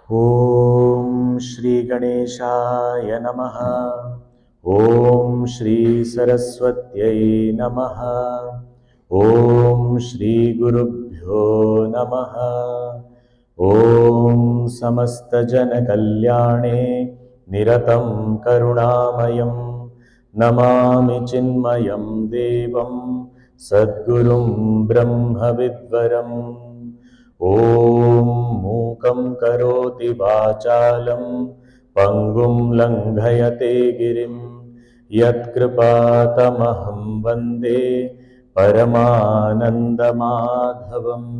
Om Shri Ganeshaya Namaha. Om Shri Saraswatyai Namaha. Om Shri Gurubhyo Namaha. Om Samasta Jana Kalyane Niratam Karunamayam Namami Chinmayam Devam Sadgurum Brahma Vidvaram ॐ मूकं करोति वाचालं पङ्गुं लङ्घयते गिरिं यत्कृपातमहं वन्दे परमानन्दमाधवम्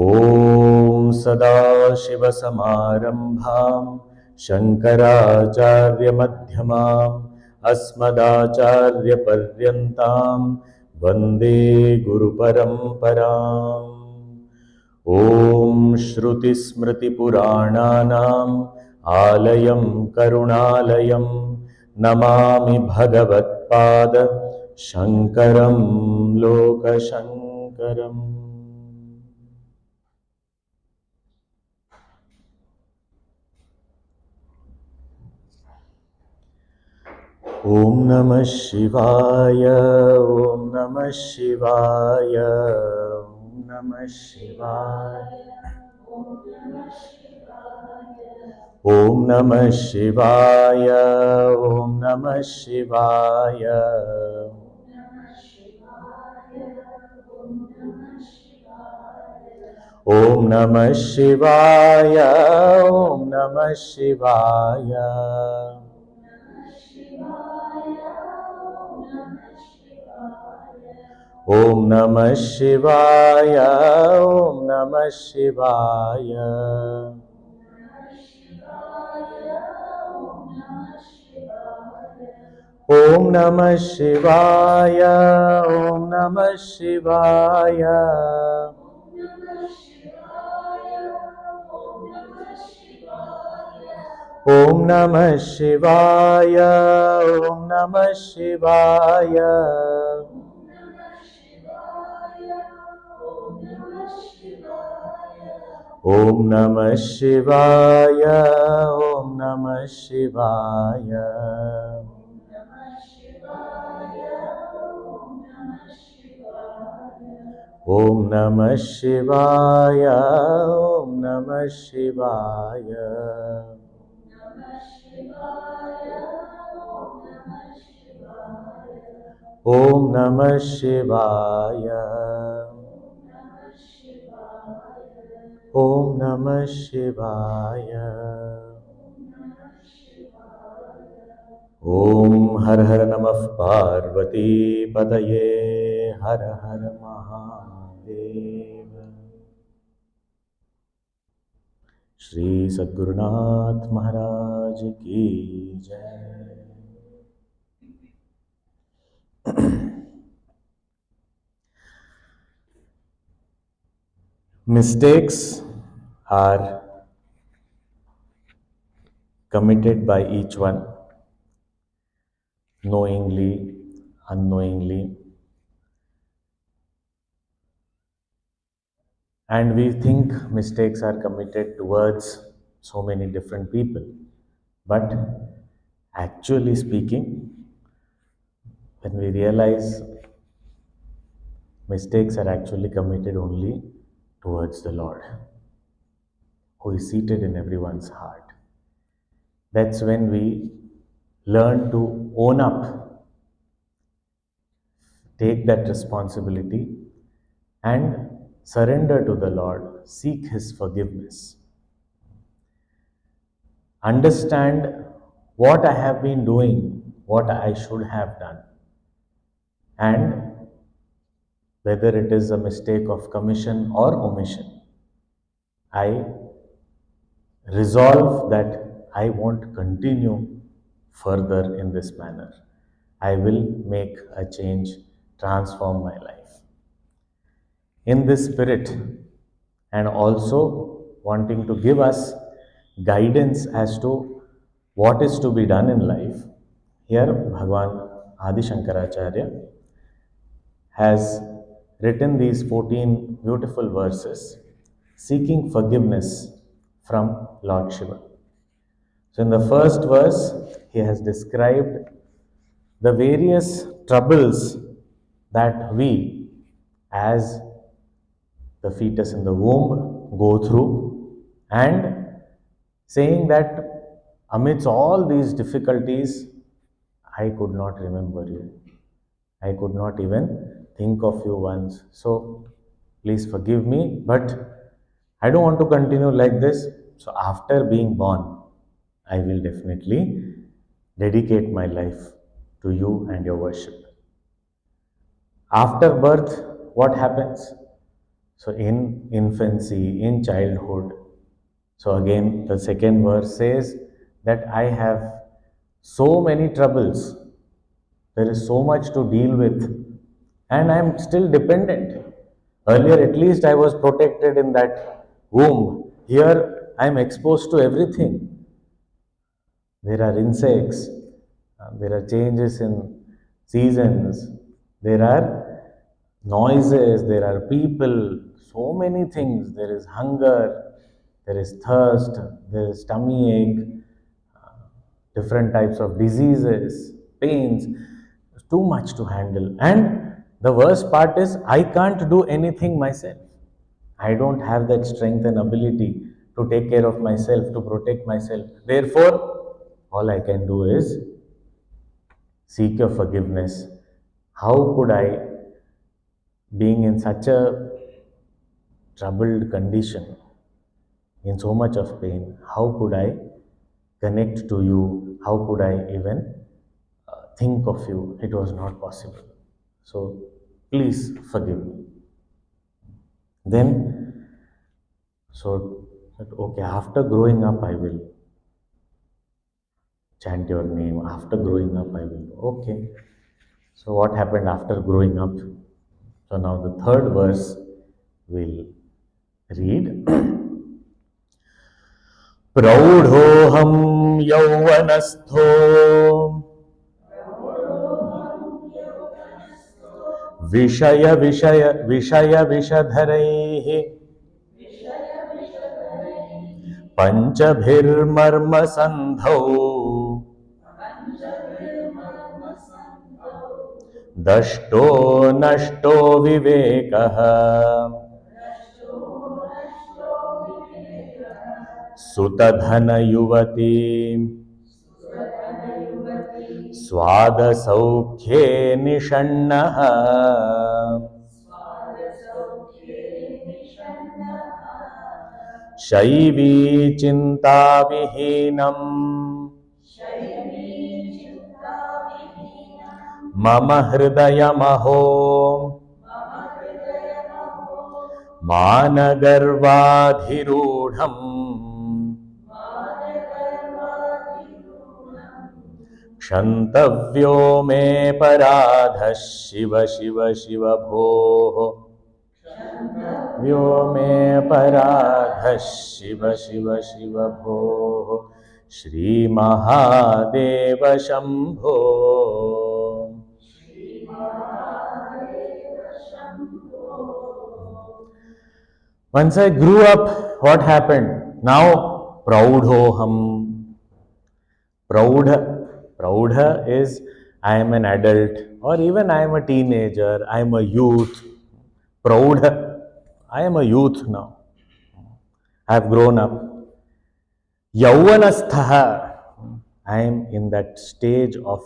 ॐ सदाशिवसमारम्भां शङ्कराचार्यमध्यमाम् अस्मदाचार्यपर्यन्तां वन्दे गुरुपरम्पराम् ॐ श्रुतिस्मृतिपुराणानाम् आलयं करुणालयं नमामि भगवत्पाद शङ्करं लोकशङ्करम् ॐ नमः शिवाय ॐ नमः शिवाय ॐ नमः शिवाय ॐ नमः शिवाय ॐ नमः शिवाय ॐ नमः शिवाय ॐ नमः शिवाय ॐ नमः शिवाय ॐ नमः शिवाय ॐ नमः शिवाय ॐ नमः शिवाय ॐ नमः शिवाय ॐ नमः शिवाय ॐ नमः शिवाय ॐ नमः शिवाय ॐ नमः शिवाय ॐ नमः शिवाय ॐ नमः शिवाय ॐ नमः शिवाय ॐ हर हर नमः पार्वती पतये हर हर महादेव। श्री सद्गुरुनाथ महाराज की जय। Mistakes are committed by each one, knowingly, unknowingly, and we think mistakes are committed towards so many different people. But actually speaking, when we realize mistakes are actually committed only towards the Lord, who is seated in everyone's heart, that's when we learn to own up, take that responsibility, and surrender to the Lord, seek His forgiveness. Understand what I have been doing, what I should have done, and whether it is a mistake of commission or omission, I resolve that I won't continue further in this manner. I will make a change, transform my life. In this spirit, and also wanting to give us guidance as to what is to be done in life, here Bhagwan Adi Shankaracharya has written these 14 beautiful verses seeking forgiveness from Lord Shiva. So, in the first verse, he has described the various troubles that we, as the fetus in the womb, go through, and saying that amidst all these difficulties, I could not remember you. I could not even think of you once. So please forgive me, but I don't want to continue like this. So after being born, I will definitely dedicate my life to you and your worship. After birth, what happens? So in infancy, in childhood, so again the second verse says that I have so many troubles. There is so much to deal with, and I am still dependent. Earlier, at least, I was protected in that womb. Here, I am exposed to everything. There are insects, there are changes in seasons, there are noises, there are people, so many things. There is hunger, there is thirst, there is tummy ache, different types of diseases, pains. It's too much to handle. And the worst part is, I can't do anything myself. I don't have that strength and ability to take care of myself, to protect myself. Therefore, all I can do is seek your forgiveness. How could I, being in such a troubled condition, in so much of pain, how could I connect to you? How could I even think of you? It was not possible. So please forgive me. Then, so, okay, after growing up, I will chant your name. After growing up, I will. Okay. So, what happened after growing up? So, now the third verse will read प्रौढोऽहं यौवनस्थो विषयविषधरैः पञ्चभिर्मर्मसन्धौ दष्टो नष्टो विवेकः सुतधनयुवती स्वादसौख्ये निषण्णः शैवी चिन्ताविहीनम् मम हृदयमहो मानगर्वाधिरूढम् क्षन्तव्यो मे पराधः शिव शिव शिव भोः व्यो मे पराधः शिव शिव शिव भोः श्रीमहादेव Shambho. Once I grew up, what happened? Now, praudhoham. Praudha is I am an adult, or even I am a teenager, I am a youth. Praudha, I am a youth now. I have grown up. Yauvanasthaha, I am in that stage of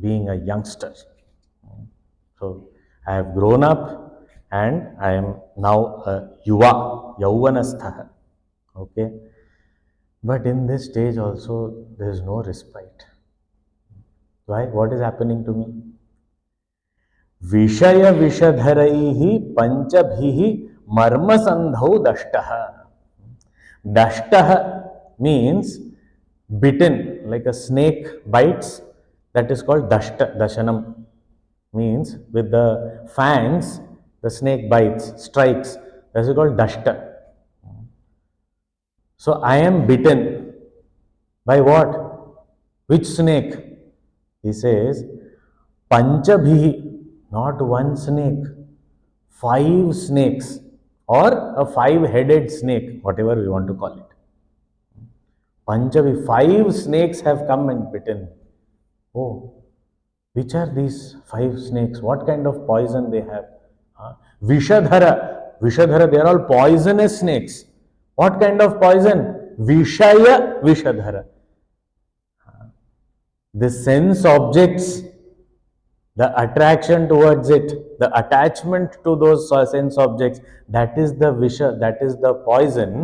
being a youngster. So, I have grown up and I am now a yuva, yauvanasthaha. Okay. But in this stage also, there is no respite. Why? What is happening to me? Vishaya vishadharaihi panchabhihi marmasandhau dashtaha. Dashtaha means bitten, like a snake bites. That is called dashta, dashanam. Means with the fangs, the snake bites, strikes. That is called dashta. So I am bitten. By what? Which snake? He says, Panchabhihi, not one snake, 5 snakes or a five-headed snake, whatever we want to call it. Panchavi, five snakes have come and bitten me. Oh, which are these five snakes? What kind of poison they have? Vishadhara. Vishadhara, they are all poisonous snakes. What kind of poison? Vishaya Vishadhara. The sense objects, the attraction towards it, the attachment to those sense objects, that is the visha, that is the poison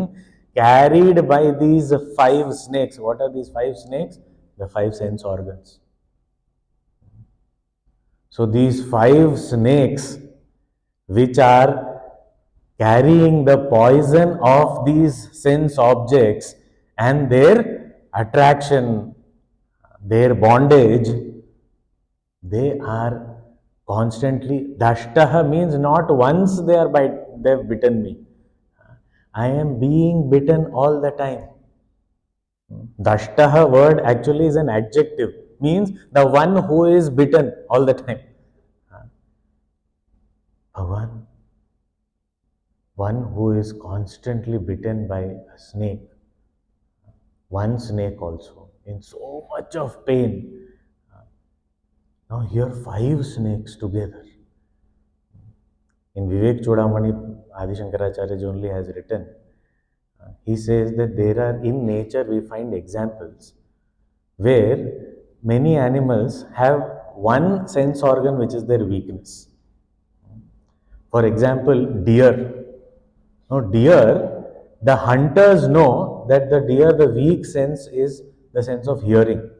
carried by these five snakes. What are these five snakes? The five sense organs. So these five snakes, which are carrying the poison of these sense objects and their attraction, their bondage, they are constantly, dashtaha means not once they've bitten me. I am being bitten all the time. Dashtaha word actually is an adjective, means the one who is bitten all the time. Bhagavan, one who is constantly bitten by a snake, one snake also, in so much of pain. Now here five snakes together. In Vivek Chudamani, Adi Shankaracharya only has written, he says that there are, in nature we find examples where many animals have one sense organ which is their weakness. For example, deer. Now, deer, the hunters know that the weak sense is the sense of hearing.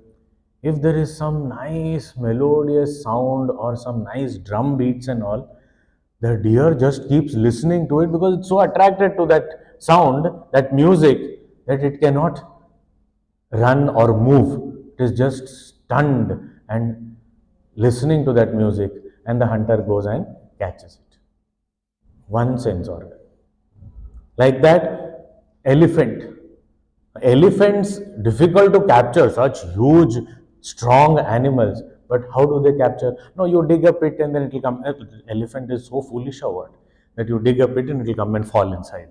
If there is some nice melodious sound or some nice drum beats and all, the deer just keeps listening to it because it's so attracted to that sound, that music, that it cannot run or move. It is just stunned and listening to that music, and the hunter goes and catches it. One sense organ. Like that, elephant. Elephants, difficult to capture, such huge, strong animals. But how do they capture? No, you dig a pit and then it will come. Elephant is so foolish a word that you dig a pit and it will come and fall inside.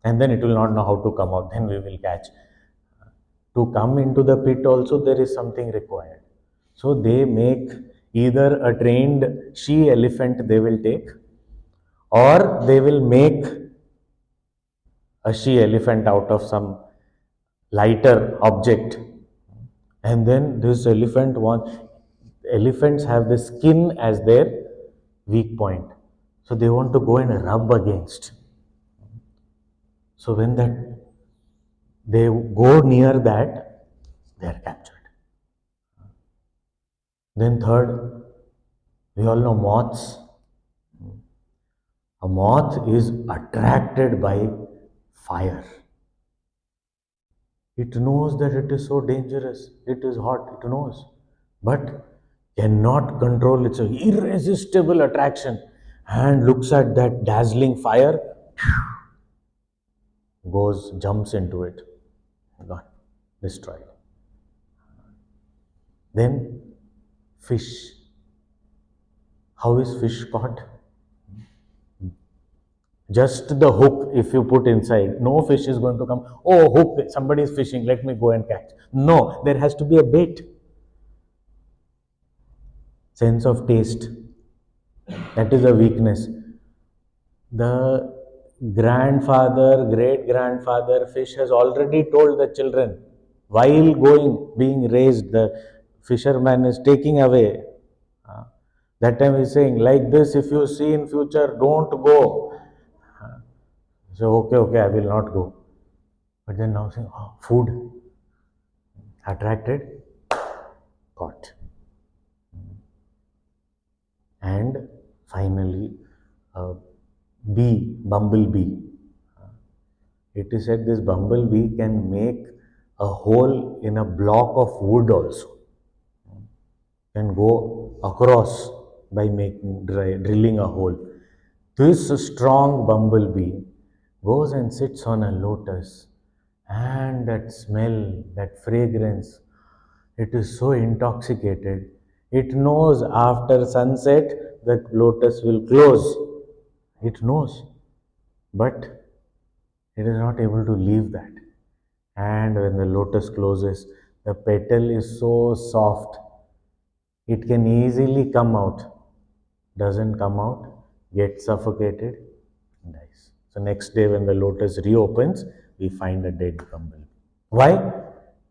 And then it will not know how to come out. Then we will catch. To come into the pit also there is something required. So they make either a trained she elephant they will take, or they will make a she elephant out of some lighter object. And then this elephants have the skin as their weak point. So they want to go and rub against. So when they go near that, they are captured. Then third, we all know moths. A moth is attracted by fire. It knows that it is so dangerous, it is hot, it knows, but cannot control its irresistible attraction and looks at that dazzling fire, jumps into it, gone, destroyed. Then fish. How is fish caught? Just the hook, if you put inside, no fish is going to come. Oh, hook, somebody is fishing, let me go and catch. No, there has to be a bait. Sense of taste, that is a weakness. The grandfather, great grandfather fish has already told the children, while being raised, the fisherman is taking away. That time he's saying, like this, if you see in future, don't go. So, okay, I will not go. But then now saying, oh, food, attracted, caught. And finally, bumblebee. It is said this bumblebee can make a hole in a block of wood also. Can go across by drilling a hole. This strong bumblebee goes and sits on a lotus, and that smell, that fragrance, it is so intoxicated. It knows after sunset that lotus will close. It knows. but it is not able to leave that. And when the lotus closes, the petal is so soft, it can easily come out. Doesn't come out, gets suffocated, and dies. So next day when the lotus reopens, we find a dead bumblebee. Why?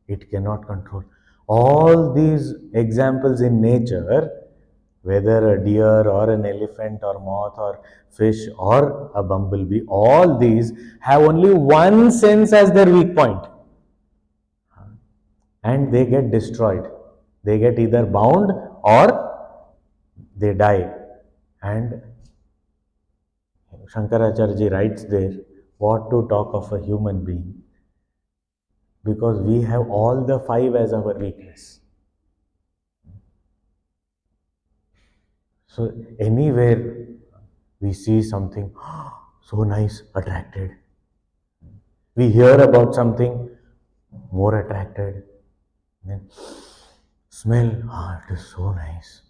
It cannot control. All these examples in nature, whether a deer or an elephant or moth or fish or a bumblebee, all these have only one sense as their weak point, and they get destroyed. They get either bound or they die. And Shankaracharya writes there, what to talk of a human being? Because we have all the five as our weakness. So anywhere we see something so nice, attracted. We hear about something, more attracted. Then smell, it is so nice.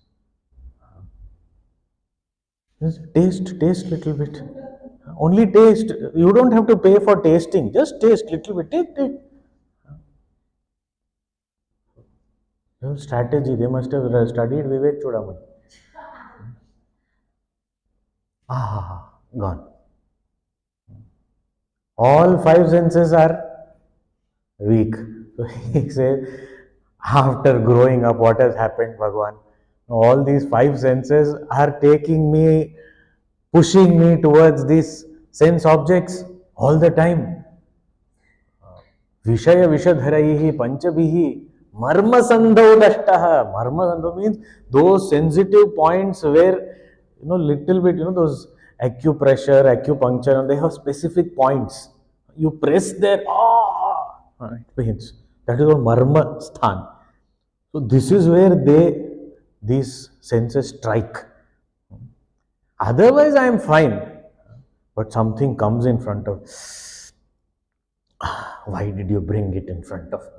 Just taste little bit. Only taste. You don't have to pay for tasting. Just taste little bit. Take. Strategy. They must have studied Vivek Chudamani. Gone. All five senses are weak. So he says, after growing up, what has happened, Bhagwan? All these five senses are taking me, pushing me towards these sense objects all the time. Vishaya Vishadharaihi Panchabihi Marmasandho Dashtaha. Marmasandho means those sensitive points where, little bit, those acupressure, acupuncture, they have specific points. You press there, it pains. That is what Marma Sthan. So this is where these senses strike. Otherwise, I am fine. But something comes in front of, why did you bring it in front of me?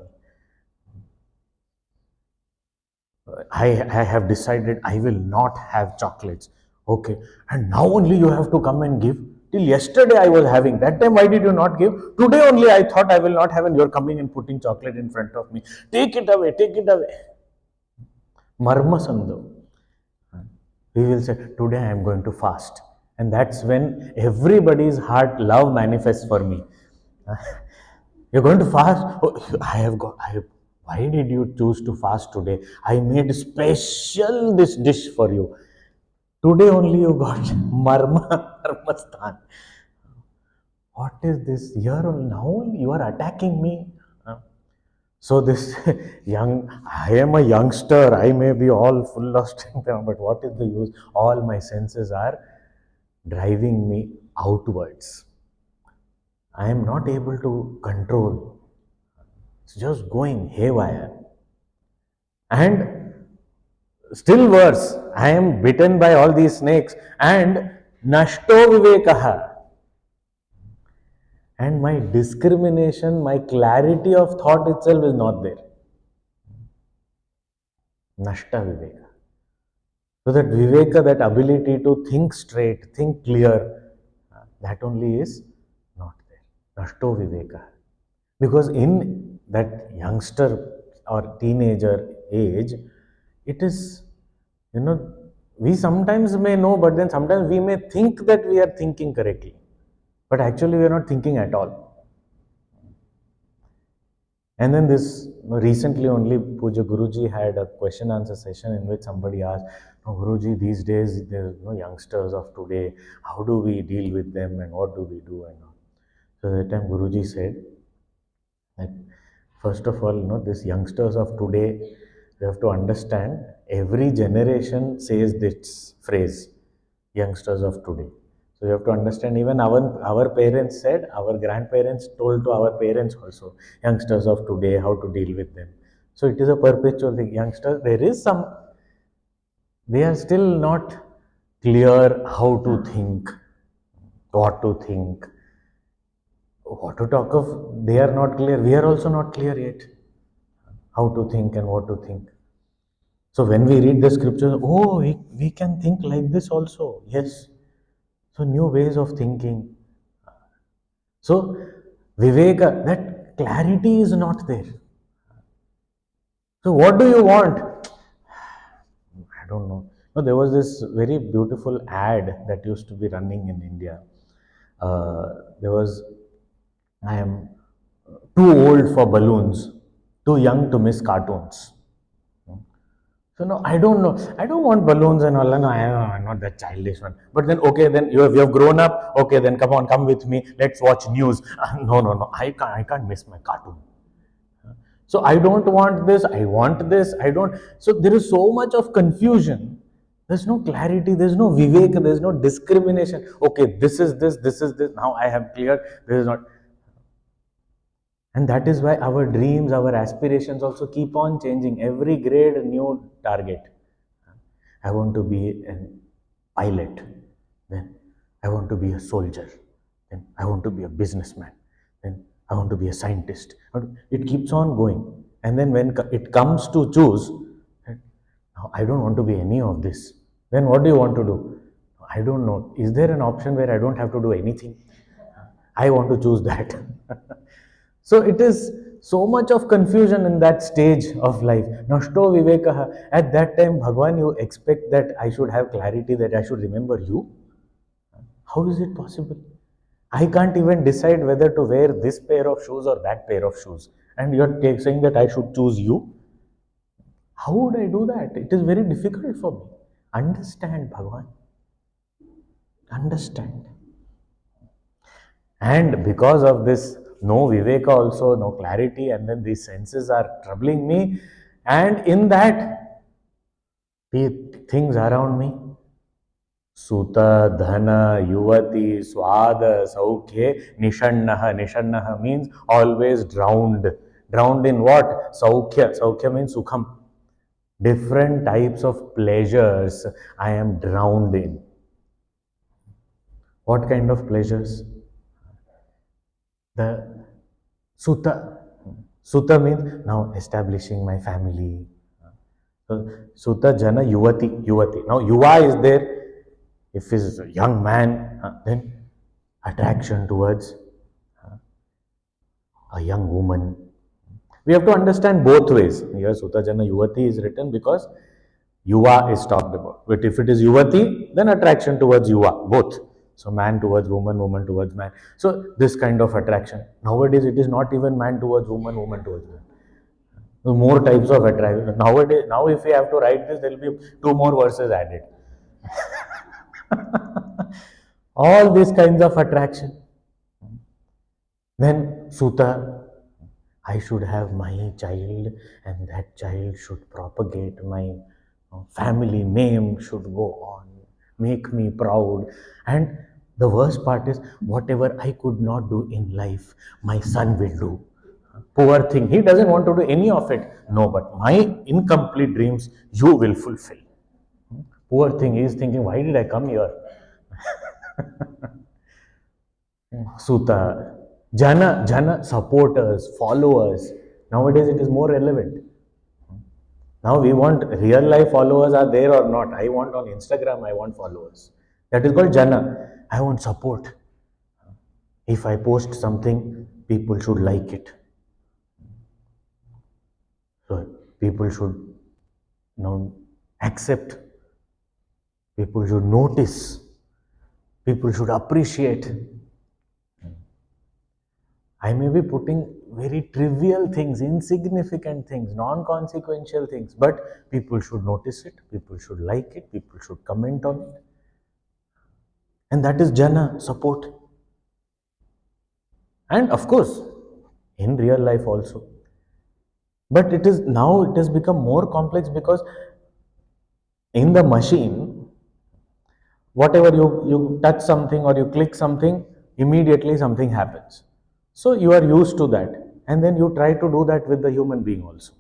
I have decided I will not have chocolates. Okay. And now only you have to come and give. Till yesterday I was having. That time why did you not give? Today only I thought I will not have, and you are coming and putting chocolate in front of me. Take it away, take it away. Marma Sandhu. We will say, today I am going to fast. And that's when everybody's heart love manifests for me. You're going to fast? Oh, why did you choose to fast today? I made special this dish for you. Today only you got marma sthan. What is this? Here now you are attacking me. So this I am a youngster. I may be all full of strength, but what is the use? All my senses are driving me outwards. I am not able to control. It's just going haywire. And still worse, I am bitten by all these snakes and nashto vivekaha. And my discrimination, my clarity of thought itself is not there. Nashta viveka. So that viveka, that ability to think straight, think clear, that only is not there. Nashto viveka. Because in that youngster or teenager age, it is, we sometimes may know, but then sometimes we may think that we are thinking correctly. But actually we are not thinking at all. And then this, recently only Puja Guruji had a question answer session in which somebody asked, Guruji, these days there are youngsters of today, how do we deal with them and what do we do and all. So that time Guruji said that first of all, these youngsters of today, you have to understand every generation says this phrase, youngsters of today. So you have to understand, even our parents said, our grandparents told to our parents also, youngsters of today, how to deal with them. So it is a perpetual thing. Youngsters, there is some, they are still not clear how to think, what to think, what to talk of. They are not clear. We are also not clear yet how to think and what to think. So when we read the scriptures, we can think like this also. Yes. So new ways of thinking. So viveka, that clarity is not there. So what do you want? I don't know. No, there was this very beautiful ad that used to be running in India. There was, I am too old for balloons, too young to miss cartoons. So no, I don't know. I don't want balloons and all. No, I'm not that childish one. But then, okay, then you have grown up. Okay, then come on, come with me. Let's watch news. No, no, no. I can't miss my cartoon. So I don't want this. I want this. I don't. So there is so much of confusion. There's no clarity. There's no vivek. There's no discrimination. Okay, this is this. This is this. Now I have cleared. This is not. And that is why our dreams, our aspirations also keep on changing. Every grade, a new target. I want to be a pilot. Then I want to be a soldier. Then I want to be a businessman. Then I want to be a scientist. It keeps on going. And then when it comes to choose, now I don't want to be any of this. Then what do you want to do? I don't know. Is there an option where I don't have to do anything? I want to choose that. So it is so much of confusion in that stage of life. Nashto vivekaha. At that time, Bhagwan, you expect that I should have clarity, that I should remember you? How is it possible? I can't even decide whether to wear this pair of shoes or that pair of shoes. And you're saying that I should choose you? How would I do that? It is very difficult for me. Understand, Bhagwan. Understand. And because of this, no viveka also, no clarity, and then these senses are troubling me. And in that, the things around me, Suta, Dhana, Yuvati, Swada, Saukhe, Nishannaha. Nishannaha means always drowned. Drowned in what? Saukhya. Saukhya means Sukham. Different types of pleasures I am drowned in. What kind of pleasures? The Sutta. Sutta means now establishing my family. So, Sutta Jana Yuvati. Yuvati. Now Yuva is there. If he is a young man, then attraction towards a young woman. We have to understand both ways. Here Sutta Jana Yuvati is written because Yuva is talked about. But if it is Yuvati, then attraction towards Yuva, both. So man towards woman, woman towards man. So this kind of attraction. Nowadays it is not even man towards woman, woman towards man. More types of attraction. Nowadays, now if we have to write this, there will be 2 more verses added. All these kinds of attraction. Then Sutta, I should have my child and that child should propagate my family name, should go on, make me proud. And the worst part is, whatever I could not do in life, my son will do. Poor thing, he doesn't want to do any of it. No, but my incomplete dreams you will fulfill. Poor thing, he is thinking, why did I come here? Sutta, Jana, supporters, followers. Nowadays it is more relevant. Now we want real life followers are there or not. I want on Instagram, I want followers. That is called Jana. I want support. If I post something, people should like it. So people should accept. People should notice. People should appreciate. I may be putting very trivial things, insignificant things, non-consequential things, but people should notice it, people should like it, people should comment on it. And that is Jana, support. And of course, in real life also. But it has become more complex because in the machine, whatever you touch something or you click something, immediately something happens. So you are used to that. And then you try to do that with the human being also.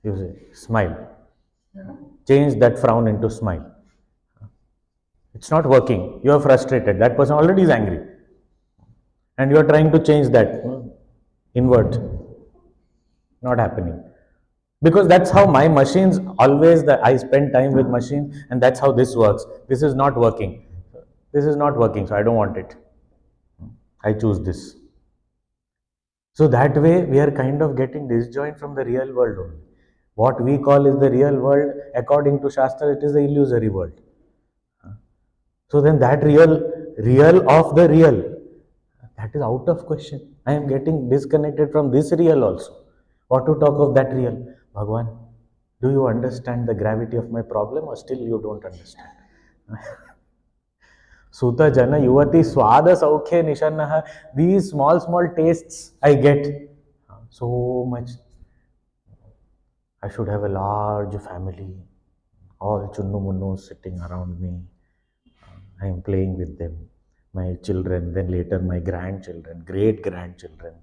You say, smile. Change that frown into smile. It's not working. You are frustrated. That person already is angry. And you are trying to change that. Invert. Not happening. Because that's how my machines always, I spend time with machines and that's how this works. This is not working. This is not working, so I don't want it. I choose this. So that way we are kind of getting disjoint from the real world only. What we call is the real world, according to Shastra, it is the illusory world. So then that real of the real, that is out of question. I am getting disconnected from this real also. What to talk of that real? Bhagwan, do you understand the gravity of my problem or still you don't understand? Suta Jana Yuvati Swada Saukhe Nishannaha. These small tastes I get. So much. I should have a large family. All chunnu munnus sitting around me. I am playing with them. My children, then later my grandchildren, great grandchildren.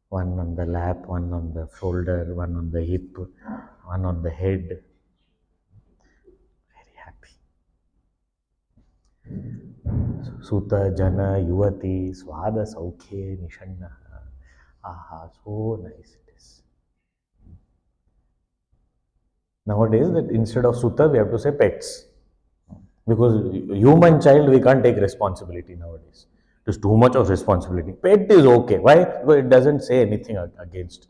One on the lap, one on the shoulder, one on the hip, one on the head. Very happy. Suta Jana Yuvati Swada Saukhe Nishanna. Aha, so nice it is. Nowadays, that instead of Suta, we have to say pets. Because human child, we can't take responsibility nowadays. There's too much of responsibility. Pet is okay. Why? Because it doesn't say anything against.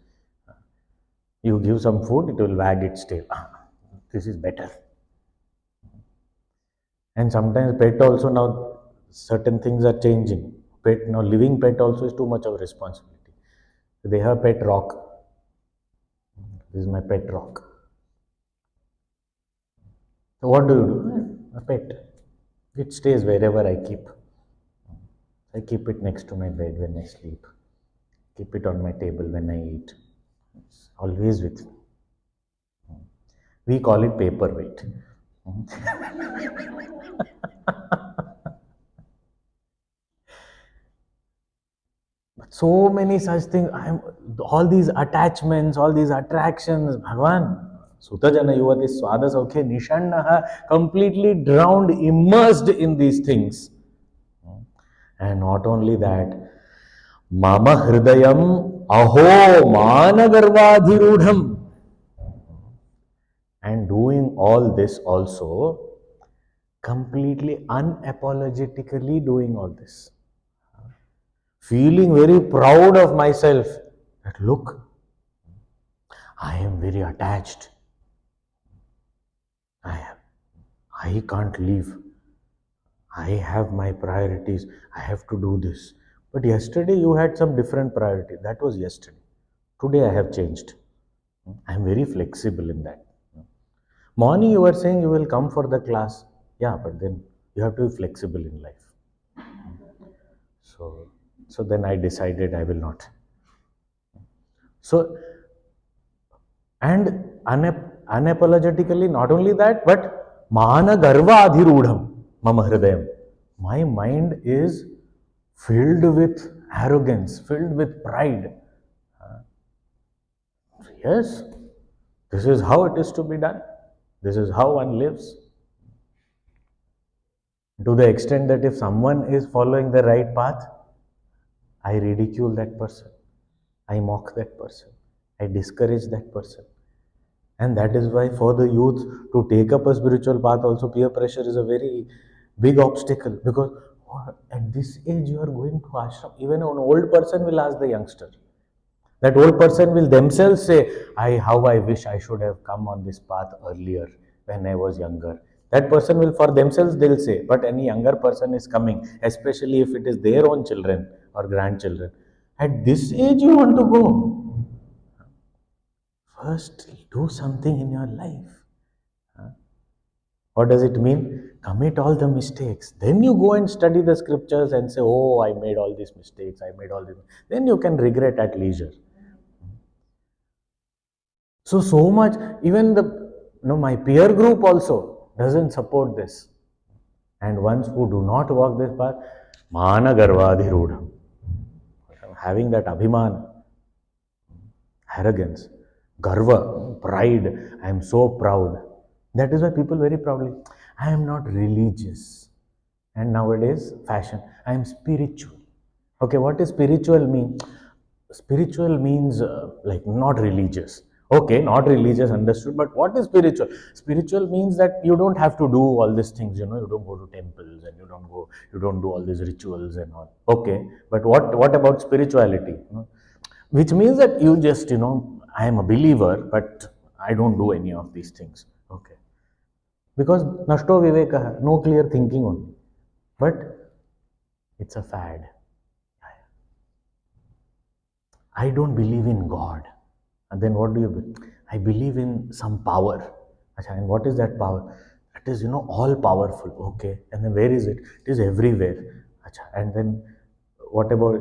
You give some food, it will wag its tail. This is better. And sometimes pet also now, certain things are changing. Pet now, living pet also is too much of responsibility. They have pet rock. This is my pet rock. So what do you do? A pet. It stays wherever I keep. I keep it next to my bed when I sleep. Keep it on my table when I eat. It's always with me. We call it paperweight. But so many such things. All these attachments, all these attractions. Bhagwan, Sutajana Yuvati Swada Saukhe Nishannaha, completely drowned, immersed in these things. And not only that, Mama Hridayam Aho Managarvadhirudham. And doing all this also, completely unapologetically doing all this. Feeling very proud of myself that look, I am very attached. I can't leave. I have my priorities. I have to do this. But yesterday you had some different priority. That was yesterday. Today I have changed. I am very flexible in that. Morning you were saying you will come for the class. Yeah, but then you have to be flexible in life. So then I decided I will not. So, and unapologetically, not only that, but Mahana Garva Adhirudham Mama Hridayam. My mind is filled with arrogance, filled with pride. Yes, this is how it is to be done. This is how one lives. To the extent that if someone is following the right path, I ridicule that person. I mock that person. I discourage that person. And that is why for the youth to take up a spiritual path also, peer pressure is a very big obstacle, because at this age you are going to ashram. Even an old person will ask the youngster. That old person will themselves say, how I wish I should have come on this path earlier when I was younger. That person will, for themselves, they'll say, but any younger person is coming, especially if it is their own children or grandchildren. At this age, you want to go. First, do something in your life. What does it mean? Commit all the mistakes. Then you go and study the scriptures and say, oh, I made all these mistakes, I made all these. Then you can regret at leisure. So much, even my peer group also doesn't support this. And ones who do not walk this path, Mana Garvadhirudha, having that Abhiman, arrogance, Garva, pride, I am so proud. That is why people very proudly, I am not religious. And nowadays, fashion, I am spiritual. Okay, what does spiritual mean? Spiritual means like not religious. Okay, not religious, understood, but what is spiritual? Spiritual means that you don't have to do all these things, you don't go to temples and you don't do all these rituals and all. Okay, but what about spirituality? Which means that you just, I am a believer, but I don't do any of these things. Okay. Because nashto viveka, no clear thinking only. But it's a fad. I don't believe in God. And then what do you believe? I believe in some power. And what is that power? It is, all powerful. Okay. And then where is it? It is everywhere. And then what about,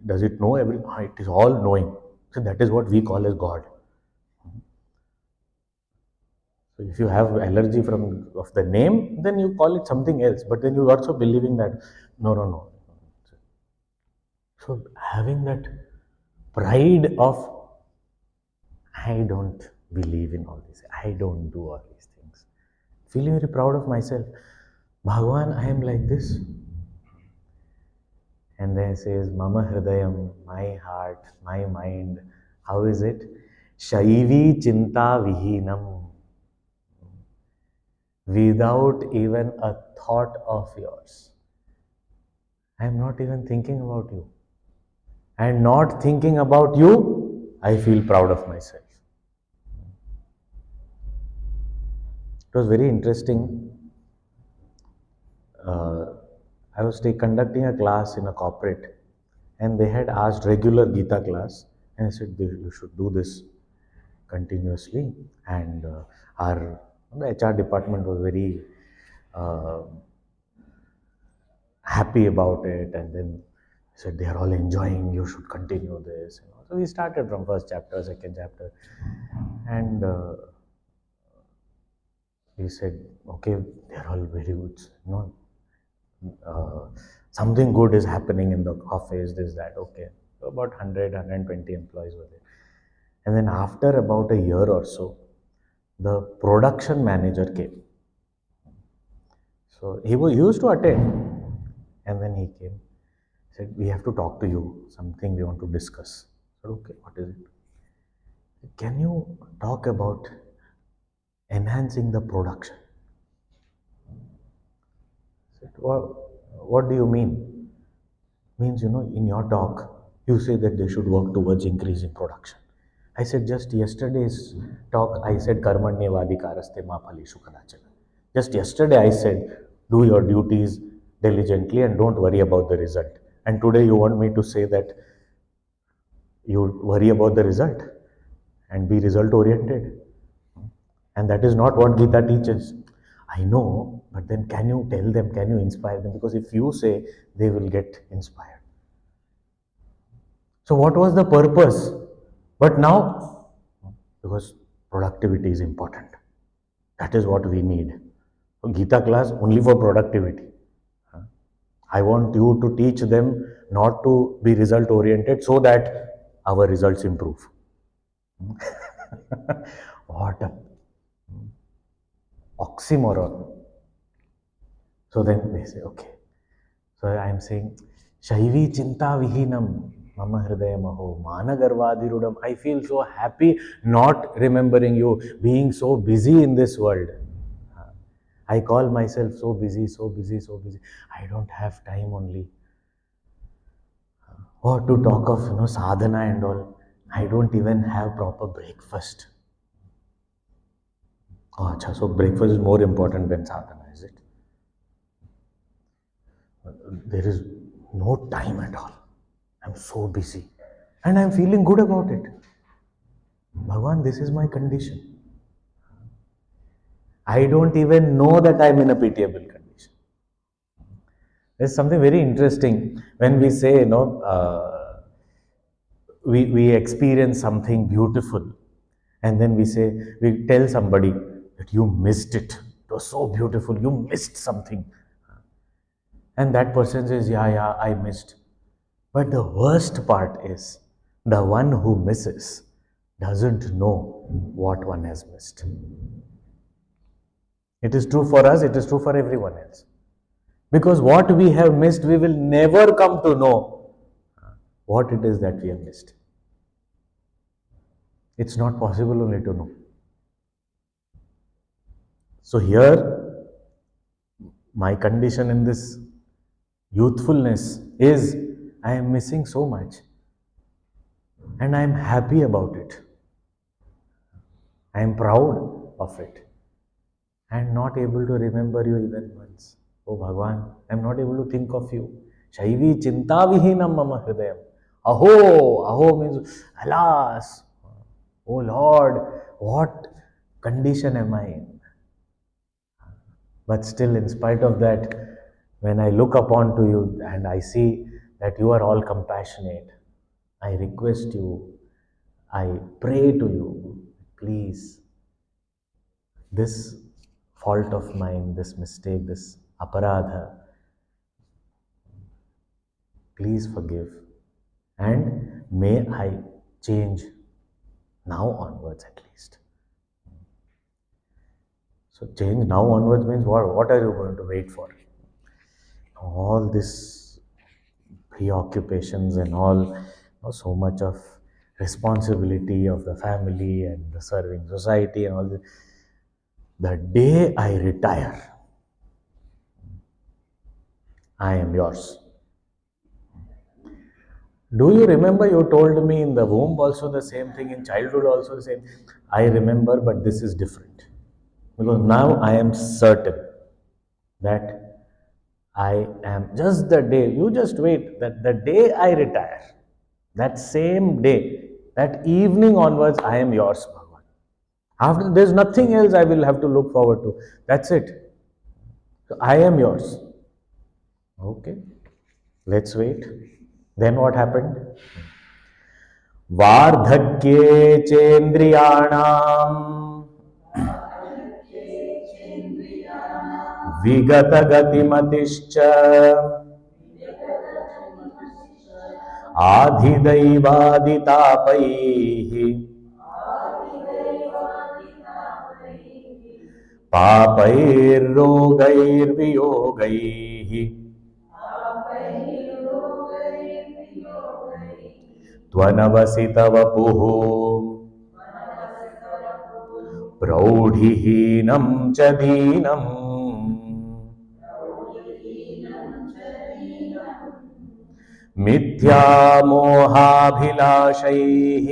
does it know every? It is all knowing. So that is what we call as God. So if you have allergy from of the name, then you call it something else. But then you also believing that no, no, no. So having that pride of I don't believe in all this. I don't do all these things. Feeling very proud of myself. Bhagwan, I am like this. And then it says, Mama Hridayam, my heart, my mind. How is it? Shaivi Chinta Vihinam. Without even a thought of yours. I am not even thinking about you. And not thinking about you, I feel proud of myself. It was very interesting. I was conducting a class in a corporate, and they had asked regular Gita class, and I said, you should do this continuously. And the HR department was very uh, happy about it, and then said they are all enjoying. You should continue this. So we started from first chapter, second chapter, and we said, okay, they are all very good. Uh, something good is happening in the office, this, that, okay. So about 100, 120 employees were there. And then after about a year or so, the production manager came. So he used to attend. And then he came, said, we have to talk to you, something we want to discuss. I said, okay, what is it? Can you talk about enhancing the production? I said, what do you mean? Means, in your talk, you say that they should work towards increasing production. I said, just yesterday's talk, I said, karmanyavadikaraste ma phaleshu kadachana. Just yesterday, I said, do your duties diligently and don't worry about the result. And today, you want me to say that you worry about the result and be result oriented. And that is not what Gita teaches. I know, but then can you tell them, can you inspire them? Because if you say, they will get inspired. So what was the purpose? But now, because productivity is important. That is what we need. So Gita class only for productivity. I want you to teach them not to be result oriented so that our results improve. What a oxymoron. So then they say, okay. So I am saying, Shaivi Chinta Vihinam, Mama Hridayamaho, Managarvadirudam. I feel so happy not remembering you, being so busy in this world. I call myself so busy, so busy, so busy. I don't have time only. Or to talk of sadhana and all. I don't even have proper breakfast. Oh, achha, so breakfast is more important than sadhana, is it? There is no time at all. I'm so busy. And I'm feeling good about it. Bhagwan, this is my condition. I don't even know that I'm in a pitiable condition. There's something very interesting when we say, we experience something beautiful, and then we tell somebody that you missed it. It was so beautiful, you missed something. And that person says, yeah, I missed. But the worst part is the one who misses doesn't know what one has missed. It is true for us, it is true for everyone else. Because what we have missed, we will never come to know what it is that we have missed. It's not possible only to know. So here, my condition in this youthfulness is I am missing so much and I am happy about it. I am proud of it and not able to remember you even once. Oh Bhagwan, I am not able to think of you. Shaivi chinta vihinam mama hridayam. Aho, aho means alas. Oh Lord, what condition am I in? But still, in spite of that, when I look upon to you and I see that you are all compassionate, I request you, I pray to you, please, this fault of mine, this mistake, this aparadha, please forgive. And may I change now onwards at least. So change now onwards means what? What are you going to wait for? All this preoccupations and all, so much of responsibility of the family and the serving society and all this. The day I retire, I am yours. Do you remember you told me in the womb also the same thing, in childhood also the same? I remember, but this is different. Because now I am certain that I am just the day, you just wait, that the day I retire, that same day, that evening onwards, I am yours, Bhagwan. After there's nothing else I will have to look forward to. That's it. So I am yours. Okay, let's wait. Then what happened? वार्धक्ये चेन्द्रियाणाम् विगतगतिमतिश्च आधिदैवादितापैः पापैर्रोगैर्वियोगैः त्वनवसितवपुः प्रौढिहीनं च दीनम् मिथ्यामोहाभिलाषैः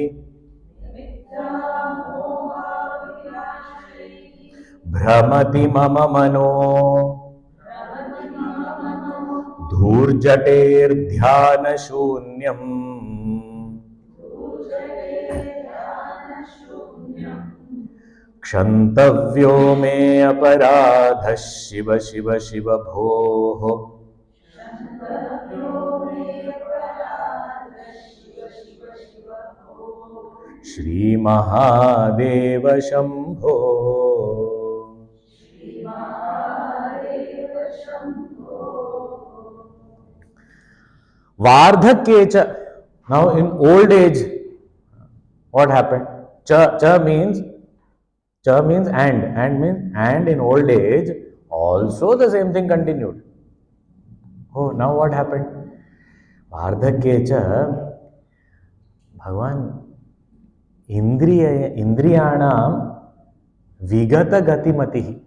भ्रमति मम मनो धूर्जटेर्ध्यानशून्यम् क्षन्तव्यो मे अपराधः शिव शिव शिव भोः श्रीमहादेव Shambho Vardhakyecha. Now in old age, what happened? Cha means and means and in old age also the same thing continued. Oh, now what happened? Vardhakyecha, Bhagwan, Indriyanam Vigata Gatimatihi.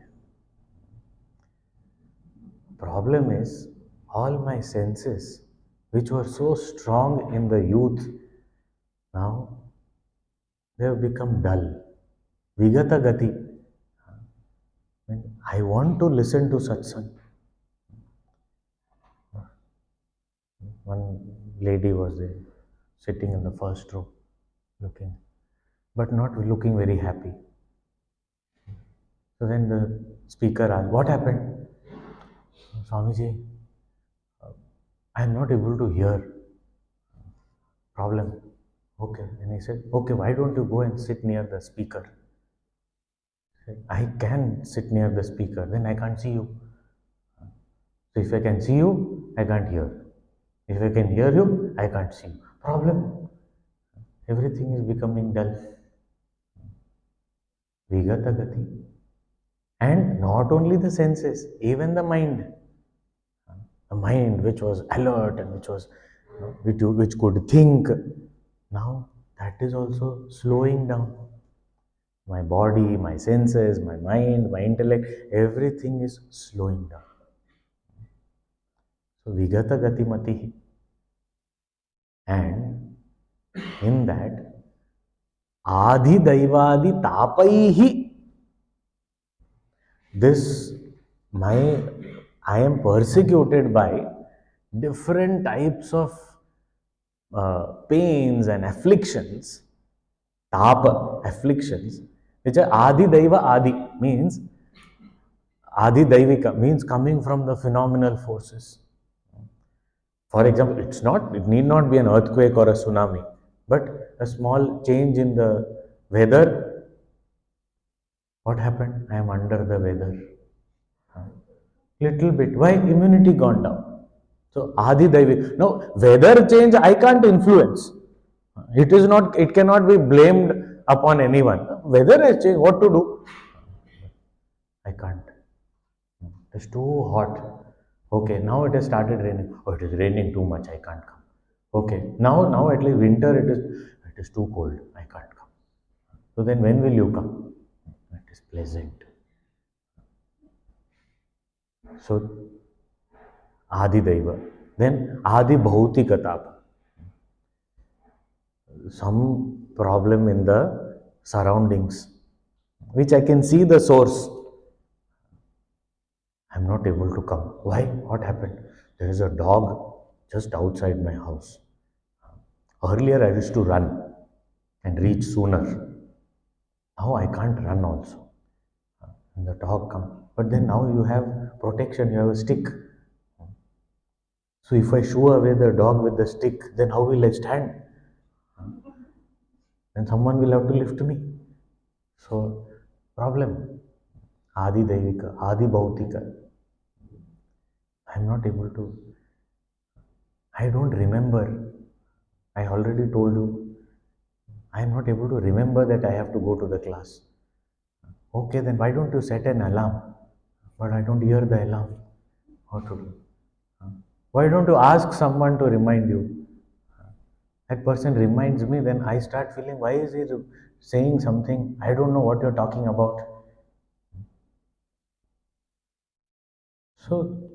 Problem is, all my senses, which were so strong in the youth, now they have become dull. Vigata Gati. I want to listen to satsang. One lady was there, sitting in the first row, looking, but not looking very happy. So then the speaker asked, "What happened?" Swamiji, I am not able to hear. Problem. Okay. And he said, "Okay, why don't you go and sit near the speaker?" I can sit near the speaker, then I can't see you. So if I can see you, I can't hear. If I can hear you, I can't see you. Problem. Everything is becoming dull. Vigata gati. And not only the senses, even the mind. The mind which was alert and which was which could think. Now that is also slowing down. My body, my senses, my mind, my intellect, everything is slowing down. So vigata gatimati. And in that, adi daivadi tapaihi, this my I am persecuted by different types of pains and afflictions, tapa, afflictions, which are adi daiva adi, means adi daivika, means coming from the phenomenal forces. For example, it need not be an earthquake or a tsunami, but a small change in the weather. What happened? I am under the weather. Little bit. Why? Immunity gone down. So Adi Daivik. Now, weather change I can't influence. It is not. It cannot be blamed upon anyone. Weather has changed. What to do? I can't. It's too hot. Okay, now it has started raining. Oh, it is raining too much. I can't come. Okay, now at least winter it is too cold. I can't come. So then when will you come? It is pleasant. So Adi Daiva. Then Adi Bhautikatapa. Some problem in the surroundings, which I can see the source. I'm not able to come. Why? What happened? There is a dog just outside my house. Earlier, I used to run and reach sooner. Now I can't run also. And the dog come. But then now you have protection, you have a stick. So if I shoo away the dog with the stick, then how will I stand? Then someone will have to lift me. So, problem. Adi Daivika, Adi Bhautika. I'm not able to, I don't remember. I already told you, I'm not able to remember that I have to go to the class. Okay, then why don't you set an alarm? But I don't hear the alarm. What to do? Why don't you ask someone to remind you? That person reminds me, then I start feeling, why is he saying something? I don't know what you're talking about. So,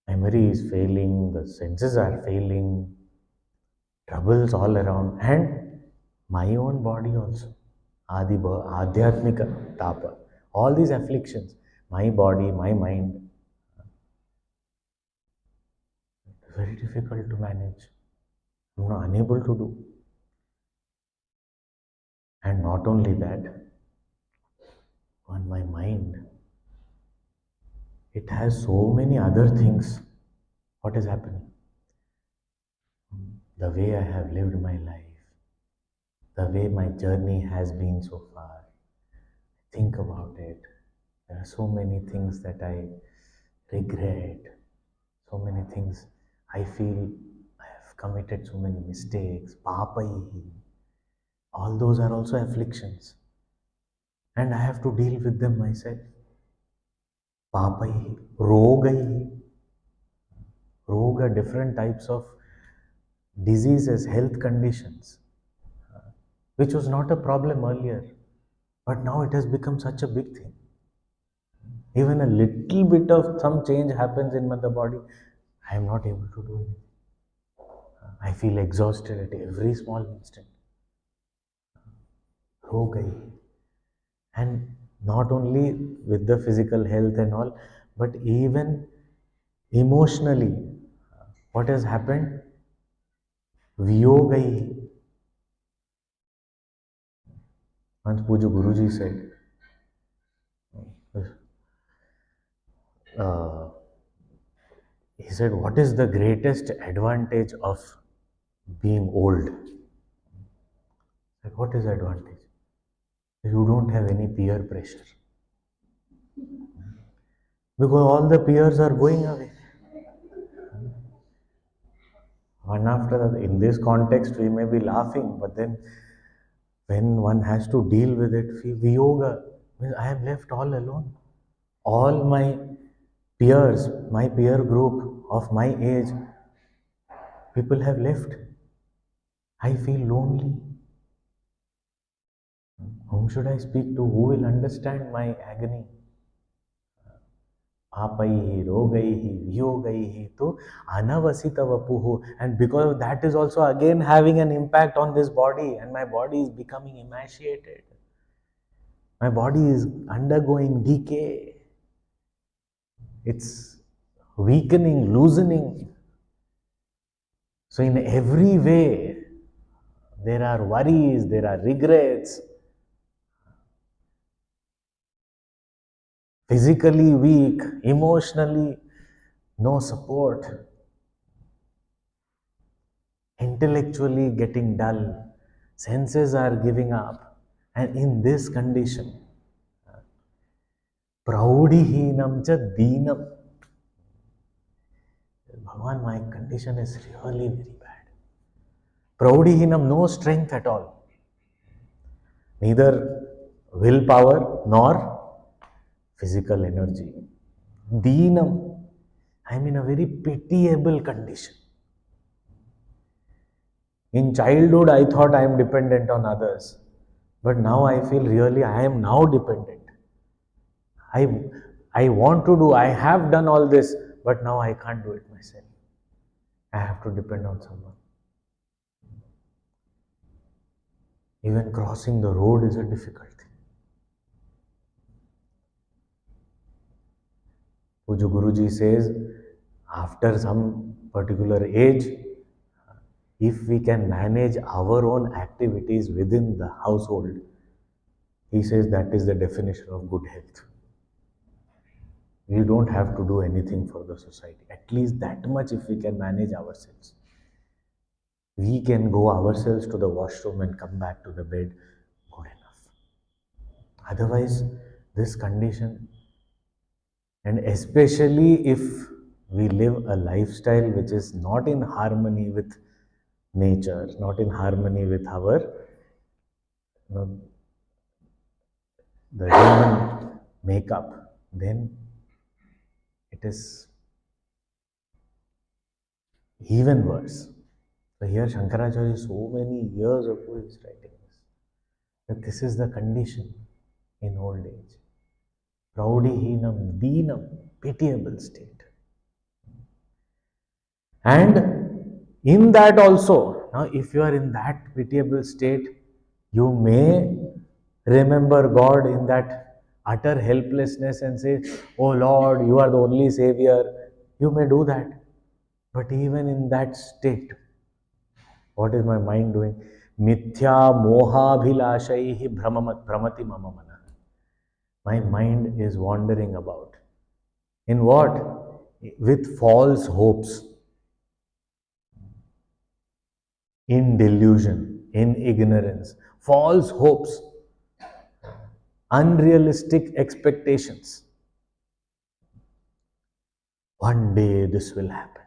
memory is failing, the senses are failing, troubles all around, and my own body also. Adhyatmika tapa. All these afflictions, my body, my mind, very difficult to manage. I'm not unable to do. And not only that, on my mind, it has so many other things. What is happening? The way I have lived my life, the way my journey has been so far. Think about it. There are so many things that I regret, so many things I feel I have committed so many mistakes, papai. All those are also afflictions. And I have to deal with them myself. Papai, rogai, roga, different types of diseases, health conditions, which was not a problem earlier. But now it has become such a big thing. Even a little bit of some change happens in the body, I am not able to do anything. I feel exhausted at every small instant. हो गई. And not only with the physical health and all, but even emotionally, what has happened? वियोग गई. Once Puja Guruji said, uh, he said, what is the greatest advantage of being old? Like, what is the advantage? You don't have any peer pressure. Because all the peers are going away. One after the other. In this context, we may be laughing, but then when one has to deal with it, viyoga means I am left all alone. All my peers, my peer group of my age, people have left. I feel lonely. Whom should I speak to? Who will understand my agony? Apaihi, rogaihi, viyogaihi, to anavasita vapuhu. And because that is also again having an impact on this body, and my body is becoming emaciated. My body is undergoing decay. It's weakening, loosening. So, in every way, there are worries, there are regrets, physically weak, emotionally no support, intellectually getting dull, senses are giving up. And in this condition, praudihinam cha deenam. Bhagavan, my condition is really very bad. Praudihinam, no strength at all. Neither willpower nor physical energy. Deenam, I'm in a very pitiable condition. In childhood, I thought I am dependent on others. But now I feel really I am now dependent. I, I want to do, I have done all this, but now I can't do it myself. I have to depend on someone. Even crossing the road is a difficult thing. Puja Guruji says, after some particular age, if we can manage our own activities within the household, he says that is the definition of good health. We don't have to do anything for the society. At least that much if we can manage ourselves. We can go ourselves to the washroom and come back to the bed, good enough. Otherwise, this condition, and especially if we live a lifestyle which is not in harmony with nature, not in harmony with our, the human makeup, then it is even worse. So here Shankaracharya, so many years ago, is writing this, that this is the condition in old age. Praudihinam, deenam, pitiable state. And in that also, now if you are in that pitiable state, you may remember God in that utter helplessness and say, "Oh Lord, you are the only Savior." You may do that. But even in that state, what is my mind doing? Mithya moha bhilashaihi bramati mama mana. My mind is wandering about. In what? With false hopes, in delusion, in ignorance, false hopes, unrealistic expectations. One day this will happen.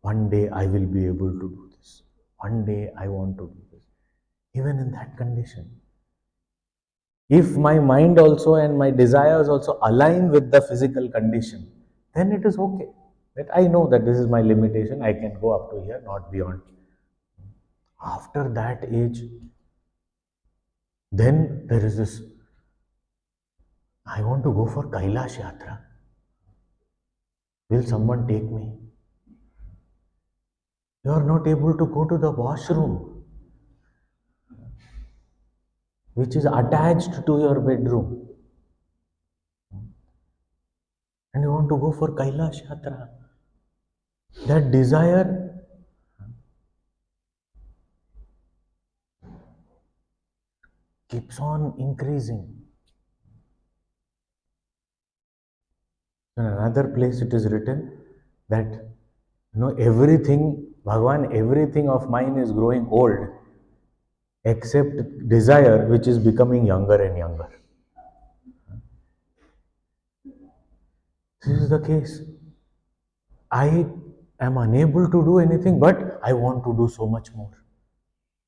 One day I will be able to do this. One day I want to do this. Even in that condition, if my mind also and my desires also align with the physical condition, then it is okay. That I know that this is my limitation, I can go up to here, not beyond. After that age, then there is this, I want to go for Kailash Yatra. Will someone take me? You are not able to go to the washroom, which is attached to your bedroom. And you want to go for Kailash Yatra. That desire keeps on increasing. In another place it is written that everything, Bhagavan, everything of mine is growing old except desire, which is becoming younger and younger. This is the case. I am unable to do anything, but I want to do so much more.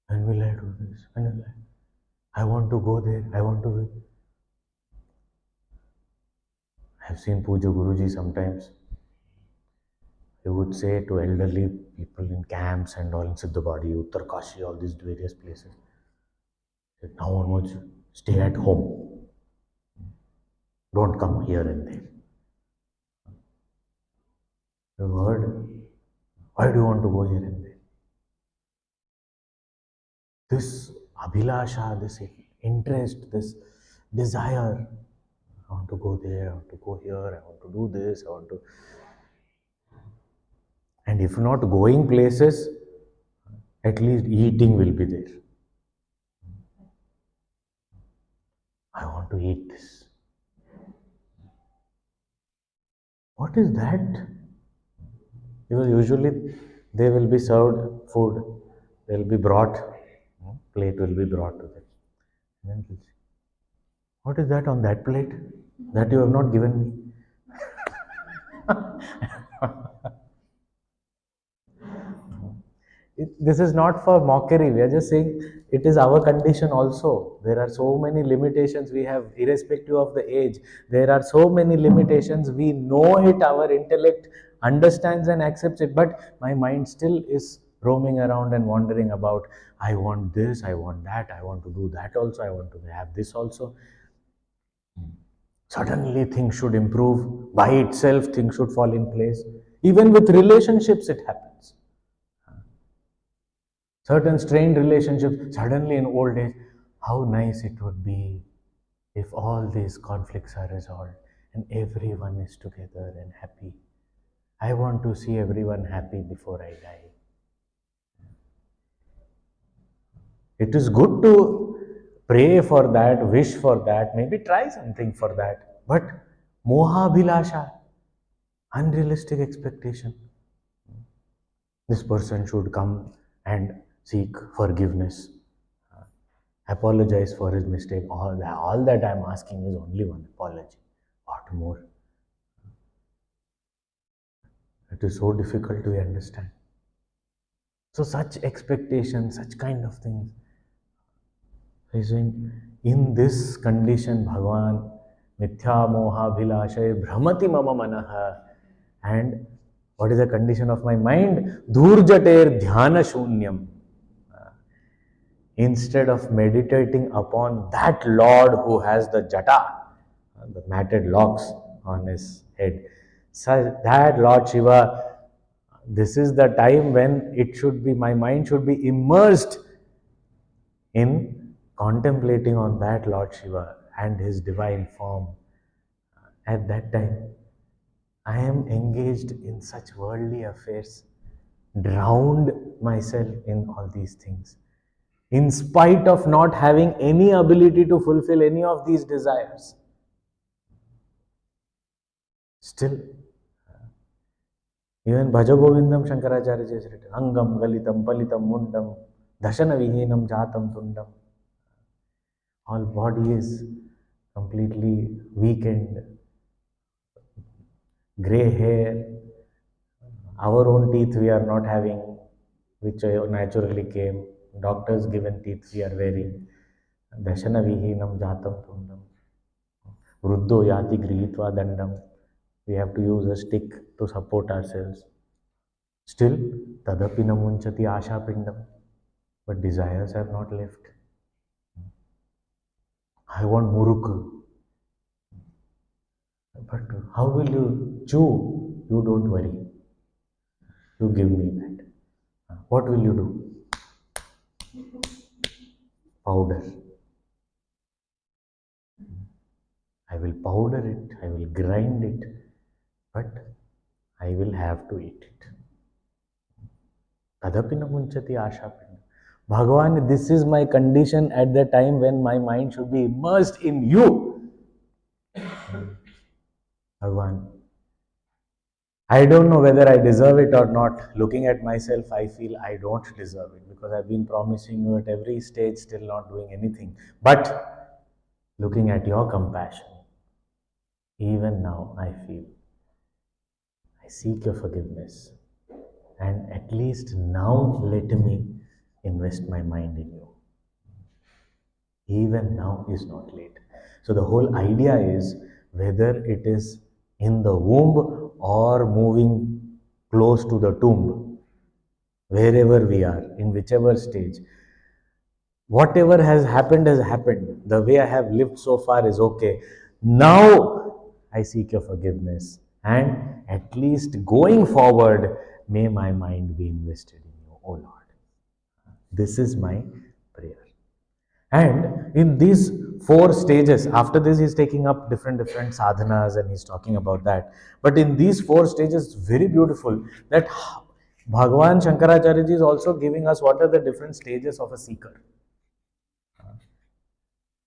When will I do this? When will I want to go there. I want to. I have seen Puja Guruji sometimes. You would say to elderly people in camps and all in Siddhabadi, Uttarkashi, all these various places, that now onwards, stay at home. Don't come here and there. You've heard, why do you want to go here and there? This abhilasha, this interest, this desire, I want to go there, I want to go here, I want to do this, I want to. And if not going places, at least eating will be there. I want to eat this. What is that? Because usually they will be served food, they will be brought, plate will be brought to them. And then they'll say, what is that on that plate that you have not given me? This is not for mockery. We are just saying it is our condition also. There are so many limitations we have, irrespective of the age. There are so many limitations. We know it, our intellect understands and accepts it, but my mind still is roaming around and wandering about. I want this, I want that, I want to do that also, I want to have this also. Suddenly things should improve by itself, things should fall in place. Even with relationships, it happens. Certain strained relationships, suddenly in old age, how nice it would be if all these conflicts are resolved and everyone is together and happy. I want to see everyone happy before I die. It is good to pray for that, wish for that, maybe try something for that. But moha bhilasha, unrealistic expectation. This person should come and seek forgiveness, apologize for his mistake. All that I'm asking is only one apology. What more? It is so difficult to understand. So such expectations, such kind of things. He's saying, in this condition, Bhagavan, mithya moha bhilashay bhramati mama manaha. And what is the condition of my mind? Dhurjater dhyana shunyam. Instead of meditating upon that Lord who has the jata, the matted locks on his head, so that Lord Shiva, this is the time when it should be, my mind should be immersed in contemplating on that Lord Shiva and his divine form. At that time, I am engaged in such worldly affairs, drowned myself in all these things, in spite of not having any ability to fulfill any of these desires. Still, even Bhaja Govindam Shankaracharya has written, Angam Galitam Palitam Mundam Dashana Vihinam Jatam Tundam. All body is completely weakened, grey hair, our own teeth we are not having, which naturally came. Doctors given teeth we are wearing. Dashana Vihinam Jatam Tundam. Vruddho Yati Grihitva Dandam. We have to use a stick to support ourselves. Still, Tadapi Namunchati Asha Pindam. But desires have not left. I want Muruk. But how will you chew? You don't worry. You give me that. What will you do? Powder. I will powder it, I will grind it, but I will have to eat it. Tadapina munchati ashapina. Bhagavan, this is my condition at the time when my mind should be immersed in you. Bhagavan, I don't know whether I deserve it or not. Looking at myself, I feel I don't deserve it because I've been promising you at every stage, still not doing anything. But looking at your compassion, even now I feel I seek your forgiveness. And at least now let me invest my mind in you. Even now is not late. So the whole idea is whether it is in the womb or moving close to the tomb, wherever we are, in whichever stage. Whatever has happened has happened. The way I have lived so far is okay. Now I seek your forgiveness. And at least going forward, may my mind be invested in you, O Lord. This is my prayer. And in these four stages, after this, he's taking up different sadhanas and he's talking about that. But in these four stages, very beautiful that Bhagavan Shankaracharya ji is also giving us what are the different stages of a seeker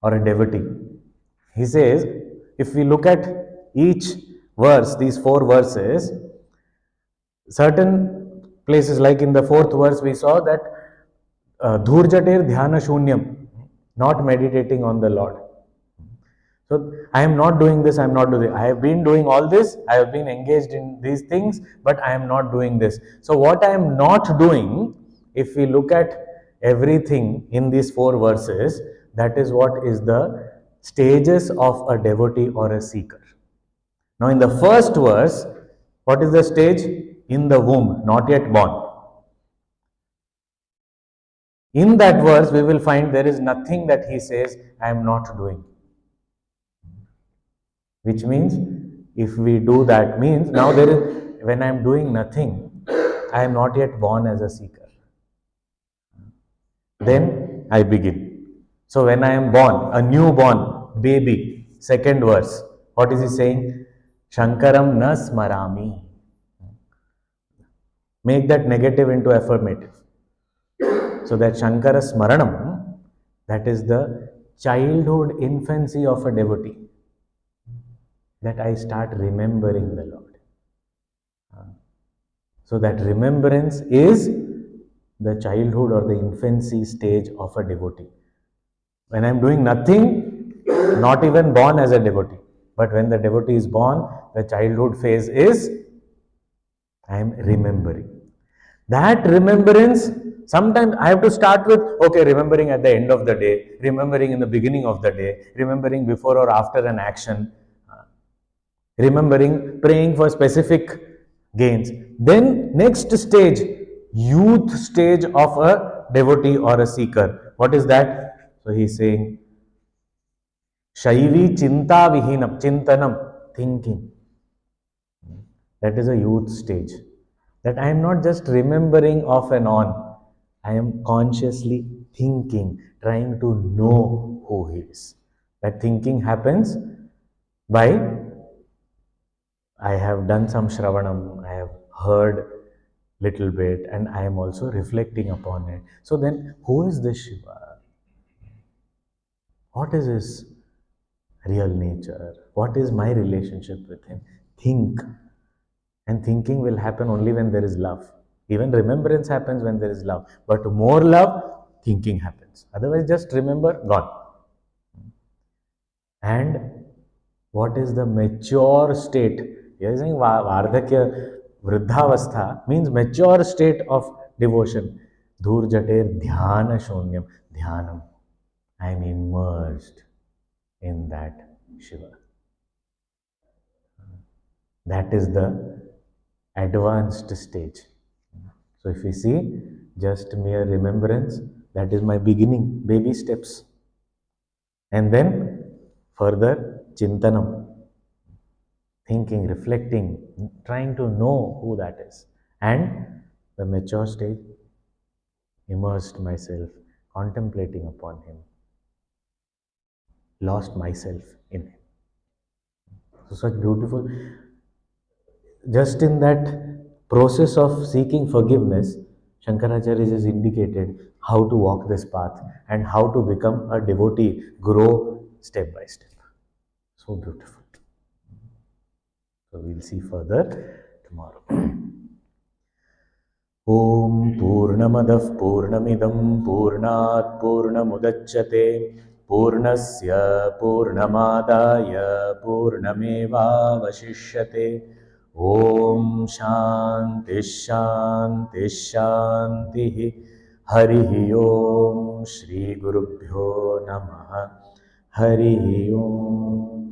or a devotee. He says, if we look at each verse, these four verses, certain places, like in the fourth verse, we saw that Dhurjatir Dhyana Shunyam, not meditating on the Lord. So I am not doing this, I am not doing. I have been doing all this, I have been engaged in these things, but I am not doing this. So what I am not doing, if we look at everything in these four verses, that is what is the stages of a devotee or a seeker. Now in the first verse, what is the stage? In the womb, not yet born. In that verse, we will find there is nothing that he says, I am not doing. Which means, if we do that, means now there is, when I am doing nothing, I am not yet born as a seeker. Then I begin. So when I am born, a newborn baby, second verse, what is he saying? Shankaram na smarami. Make that negative into affirmative. So that Shankara Smaranam, that is the childhood infancy of a devotee. That I start remembering the Lord. So that remembrance is the childhood or the infancy stage of a devotee. When I am doing nothing, not even born as a devotee. But when the devotee is born, the childhood phase is I am remembering. That remembrance, sometimes I have to start with, okay, remembering at the end of the day, remembering in the beginning of the day, remembering before or after an action, remembering, praying for specific gains. Then next stage, youth stage of a devotee or a seeker. What is that? So he's saying, Shaivi Chinta Vihinam, Chintanam, thinking. That is a youth stage. That I am not just remembering off and on. I am consciously thinking, trying to know who he is. That thinking happens by I have done some Shravanam, I have heard little bit, and I am also reflecting upon it. So then, who is this Shiva? What is his real nature? What is my relationship with him? Think. And thinking will happen only when there is love. Even remembrance happens when there is love. But more love, thinking happens. Otherwise, just remember, gone. And what is the mature state? He is saying Vardhakya Vruddhavastha means mature state of devotion. Dhurjater Dhyana Shunyam. Dhyanam. I am immersed in that Shiva. That is the advanced stage. So if we see just mere remembrance, that is my beginning, baby steps. And then further Chintanam, thinking, reflecting, trying to know who that is. And the mature stage, immersed myself, contemplating upon him, lost myself in him. So such beautiful, just in that process of seeking forgiveness, Shankaracharya has indicated how to walk this path and how to become a devotee, grow step by step. So beautiful. So we'll see further tomorrow. Om Purnamadah Purnamidam Purnat Purnamudachyate Purnasya Purnamadaya Purnameva Vashishyate Om Shanti Shanti Shanti Harihi Om Shri Gurubhyo Namaha Harihi Om